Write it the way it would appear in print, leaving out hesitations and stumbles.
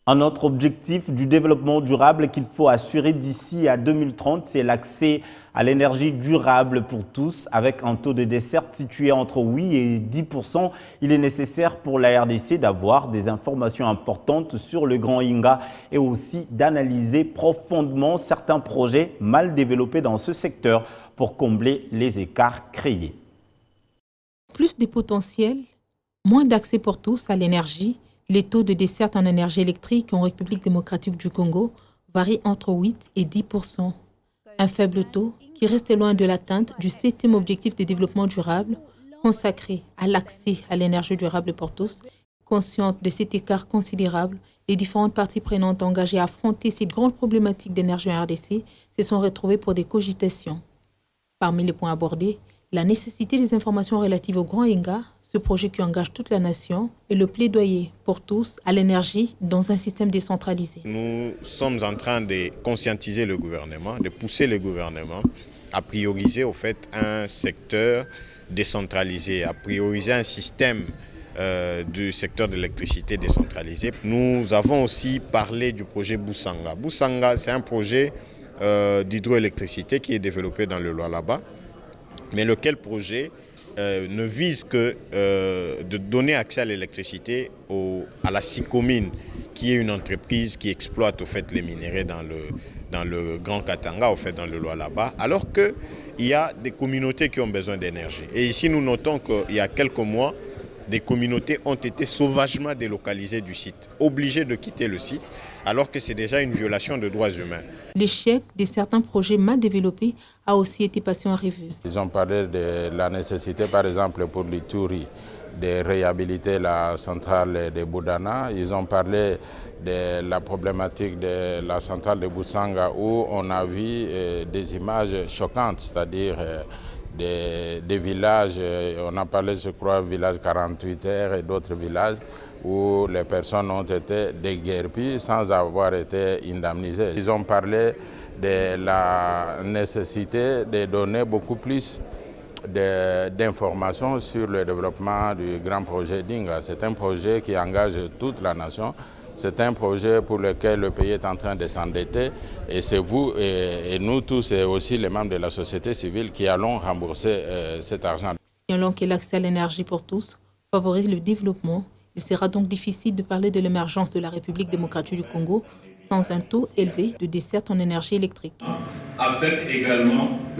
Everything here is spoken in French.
Un autre objectif du développement durable qu'il faut assurer d'ici à 2030, c'est l'accès à l'énergie durable pour tous. Avec un taux de desserte situé entre 8 et 10%, il est nécessaire pour la RDC d'avoir des informations importantes sur le Grand Inga et aussi d'analyser profondément certains projets mal développés dans ce secteur pour combler les écarts créés. Plus de potentiel, moins d'accès pour tous à l'énergie. Les taux de desserte en énergie électrique en République démocratique du Congo varient entre 8 et 10%. Un faible taux qui reste loin de l'atteinte du 7e objectif de développement durable consacré à l'accès à l'énergie durable pour tous. Consciente de cet écart considérable, les différentes parties prenantes engagées à affronter cette grande problématique d'énergie en RDC se sont retrouvées pour des cogitations. Parmi les points abordés, la nécessité des informations relatives au Grand Inga, ce projet qui engage toute la nation, et le plaidoyer pour tous à l'énergie dans un système décentralisé. Nous sommes en train de conscientiser le gouvernement, de pousser le gouvernement à prioriser au fait un secteur décentralisé, à prioriser un système du secteur de l'électricité décentralisé. Nous avons aussi parlé du projet Boussanga. Boussanga, c'est un projet d'hydroélectricité qui est développé dans le Lualaba, mais lequel projet ne vise que de donner accès à l'électricité à la Sicomine, qui est une entreprise qui exploite au fait les minéraux dans le Grand Katanga, au fait dans le Lualaba, alors qu'il y a des communautés qui ont besoin d'énergie. Et ici, nous notons qu'il y a quelques mois, des communautés ont été sauvagement délocalisées du site, obligées de quitter le site, alors que c'est déjà une violation de droits humains. L'échec de certains projets mal développés a aussi été passé en revue. Ils ont parlé de la nécessité, par exemple, pour l'Ituri, de réhabiliter la centrale de Boudana. Ils ont parlé de la problématique de la centrale de Boussanga, où on a vu des images choquantes, c'est-à-dire des villages, on a parlé, je crois, village 48 heures et d'autres villages où les personnes ont été déguerpies sans avoir été indemnisées. Ils ont parlé de la nécessité de donner beaucoup plus d'informations sur le développement du grand projet d'Inga. C'est un projet qui engage toute la nation. C'est un projet pour lequel le pays est en train de s'endetter et c'est vous et nous tous et aussi les membres de la société civile qui allons rembourser cet argent. Signalons que l'accès à l'énergie pour tous favorise le développement. Il sera donc difficile de parler de l'émergence de la République démocratique du Congo sans un taux élevé de desserte en énergie électrique. Avec également